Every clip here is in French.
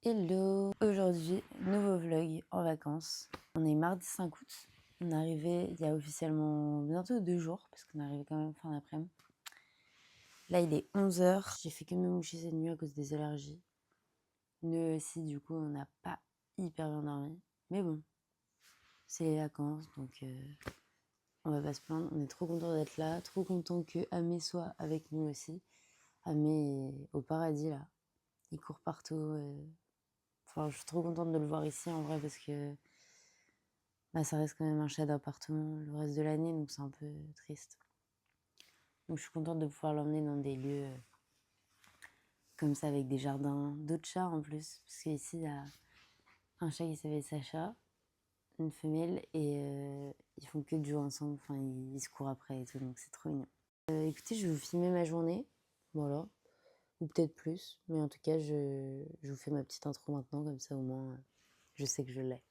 Hello! Aujourd'hui, nouveau vlog en vacances. On est mardi 5 août. On est arrivé il y a officiellement bientôt 2 jours, parce qu'on est arrivé quand même fin d'après-midi. Là, il est 11h. J'ai fait que me moucher cette nuit à cause des allergies. Nous aussi, du coup, on n'a pas hyper bien dormi. Mais bon, c'est les vacances, donc on va pas se plaindre. On est trop content d'être là, trop content que Amé soit avec nous aussi. Amé est au paradis, là. Il court partout. Enfin, je suis trop contente de le voir ici, en vrai, parce que ça reste quand même un chat d'appartement le reste de l'année, donc c'est un peu triste. Donc je suis contente de pouvoir l'emmener dans des lieux comme ça, avec des jardins, d'autres chats en plus. Parce qu'ici, il y a un chat qui s'appelle Sacha, une femelle, et ils font que de jouer ensemble. Enfin, ils se courent après et tout, donc c'est trop mignon. Écoutez, je vais vous filmer ma journée, voilà. Ou peut-être plus, mais en tout cas, je vous fais ma petite intro maintenant, comme ça au moins, je sais que je l'ai.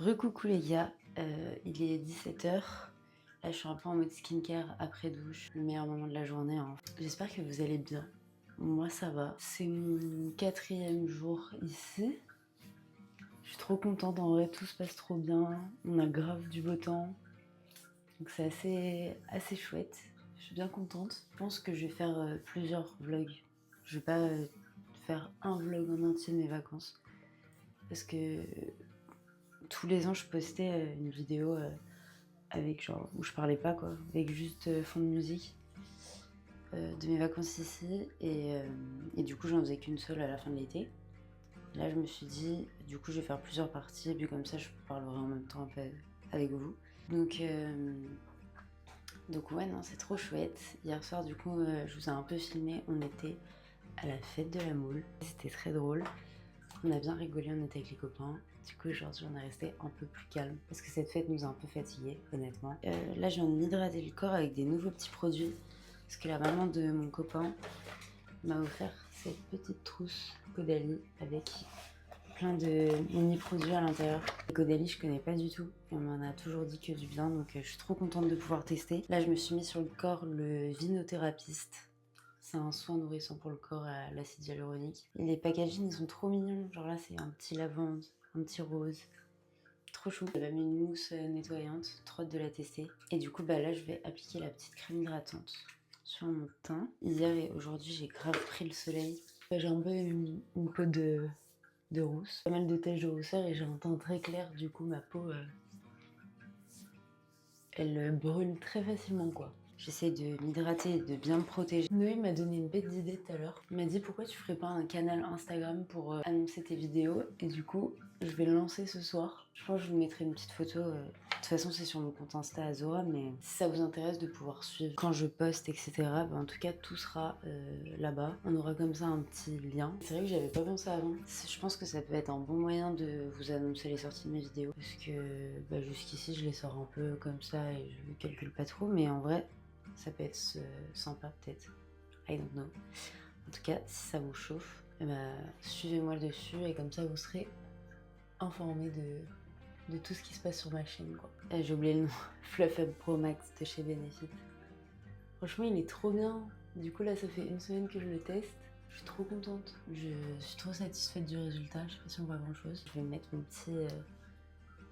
Recoucou les gars, il est 17h. Là je suis un peu en mode skincare après douche, le meilleur moment de la journée hein. J'espère que vous allez bien. Moi ça va. C'est mon 4e jour ici. Je suis trop contente, en vrai tout se passe trop bien. On a grave du beau temps. Donc c'est assez chouette. Je suis bien contente. Je pense que je vais faire plusieurs vlogs. Je vais pas faire un vlog en entier de mes vacances. Parce que tous les ans je postais une vidéo avec genre où je parlais pas quoi, avec juste fond de musique de mes vacances ici et du coup j'en faisais qu'une seule à la fin de l'été. Là je me suis dit du coup je vais faire plusieurs parties et puis comme ça je parlerai en même temps un peu avec vous. Donc ouais non c'est trop chouette. Hier soir du coup je vous ai un peu filmé, on était à la fête de la moule, c'était très drôle. On a bien rigolé, on était avec les copains. Du coup, aujourd'hui, on est resté un peu plus calme parce que cette fête nous a un peu fatigués, honnêtement. Là, je viens de m'hydrater le corps avec des nouveaux petits produits parce que la maman de mon copain m'a offert cette petite trousse Caudalie avec plein de mini-produits à l'intérieur. Caudalie, je connais pas du tout et on m'en a toujours dit que du bien, donc je suis trop contente de pouvoir tester. Là, je me suis mis sur le corps le Vinotherapiste. C'est un soin nourrissant pour le corps à l'acide hyaluronique. Et les packaging, ils sont trop mignons. Genre là, c'est un petit lavande, un petit rose. Trop chou. J'avais mis une mousse nettoyante. Trop hâte de la tester. Et du coup, bah là, je vais appliquer la petite crème hydratante sur mon teint. Hier et aujourd'hui, j'ai grave pris le soleil. J'ai un peu une peau de rousse. Pas mal de taches de rousseur et j'ai un teint très clair. Du coup, ma peau, elle brûle très facilement, quoi. J'essaie de m'hydrater et de bien me protéger. Noé m'a donné une bête d'idée tout à l'heure. Il m'a dit pourquoi tu ferais pas un canal Instagram pour annoncer tes vidéos. Et du coup, je vais le lancer ce soir. Je pense que je vous mettrai une petite photo. De toute façon, c'est sur mon compte Insta Azora. Mais si ça vous intéresse de pouvoir suivre quand je poste, etc., bah, en tout cas, tout sera là-bas. On aura comme ça un petit lien. C'est vrai que j'avais pas pensé avant. Je pense que ça peut être un bon moyen de vous annoncer les sorties de mes vidéos. Parce que bah, jusqu'ici, je les sors un peu comme ça et je calcule pas trop. Mais en vrai, ça peut être sympa peut-être. I don't know. En tout cas, si ça vous chauffe, bah, suivez-moi dessus et comme ça vous serez informés de tout ce qui se passe sur ma chaîne, quoi. J'ai oublié le nom. Fluff Up Pro Max de chez Benefit. Franchement, il est trop bien. Du coup, là, ça fait une semaine que je le teste. Je suis trop contente. Je suis trop satisfaite du résultat. Je sais pas si on voit grand chose. Je vais mettre mon petit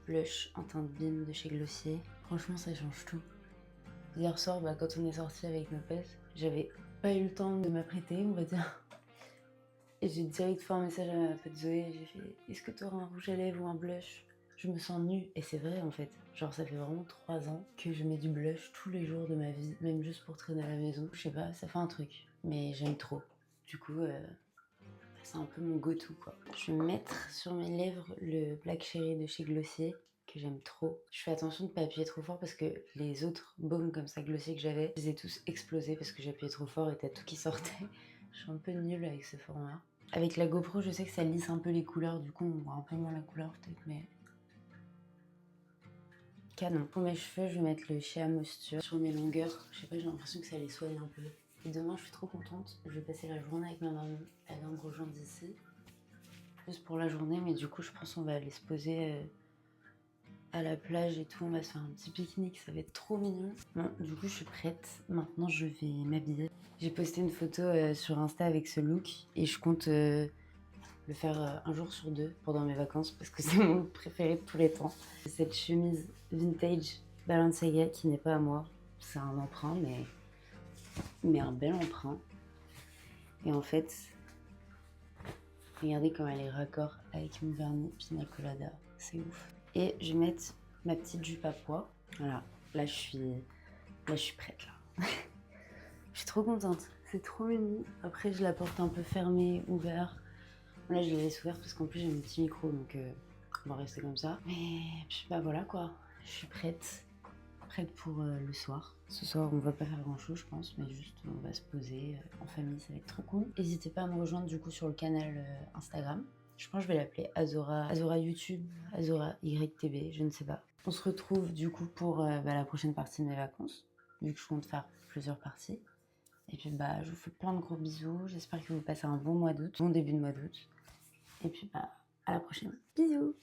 blush en teinte Beam de chez Glossier. Franchement, ça change tout. Hier soir, bah, quand on est sorti avec nos potes, j'avais pas eu le temps de m'apprêter, on va dire. Et j'ai direct fait un message à ma pote Zoé, j'ai fait « Est-ce que t'auras un rouge à lèvres ou un blush ?» Je me sens nue, et c'est vrai en fait. Genre ça fait vraiment 3 ans que je mets du blush tous les jours de ma vie, même juste pour traîner à la maison. Je sais pas, ça fait un truc, mais j'aime trop. Du coup, c'est un peu mon go-to quoi. Je vais mettre sur mes lèvres le Black Cherry de chez Glossier, que j'aime trop. Je fais attention de pas appuyer trop fort parce que les autres baumes comme ça Glossier que j'avais, je les ai tous explosés parce que j'appuyais trop fort et t'as tout qui sortait. Je suis un peu nulle avec ce format. Avec la GoPro, je sais que ça lisse un peu les couleurs, du coup on voit un peu moins la couleur peut-être, mais... Canon. Pour mes cheveux, je vais mettre le Shea Moisture sur mes longueurs. Je sais pas, j'ai l'impression que ça les soigne un peu. Et demain, je suis trop contente. Je vais passer la journée avec ma maman. Elle vient me rejoindre ici. Juste pour la journée, mais du coup, je pense qu'on va aller se poser à la plage et tout. On va se faire un petit pique-nique, ça va être trop mignon. Bon, du coup, je suis prête. Maintenant, je vais m'habiller. J'ai posté une photo sur Insta avec ce look et je compte le faire un jour sur 2 pendant mes vacances parce que c'est mon préféré de tous les temps. Cette chemise vintage Balenciaga qui n'est pas à moi. C'est un emprunt, mais un bel emprunt. Et en fait, regardez comme elle est raccord avec mon vernis Pina Colada. C'est ouf. Et je vais mettre ma petite jupe à pois. Voilà, là je suis prête là. Je suis trop contente, c'est trop mignon. Après je la porte un peu fermée, ouverte. Là je la laisse ouverte parce qu'en plus j'ai mon petit micro donc on va rester comme ça. Mais puis bah voilà quoi, je suis prête. Prête pour le soir. Ce soir on va pas faire grand chose je pense, mais juste on va se poser en famille, ça va être trop cool. N'hésitez pas à me rejoindre du coup sur le canal Instagram. Je pense que je vais l'appeler Azora YouTube, Azora YTB, je ne sais pas. On se retrouve du coup pour la prochaine partie de mes vacances, vu que je compte faire plusieurs parties. Et puis bah je vous fais plein de gros bisous, j'espère que vous passez un bon mois d'août, bon début de mois d'août. Et puis bah à la prochaine. Bisous.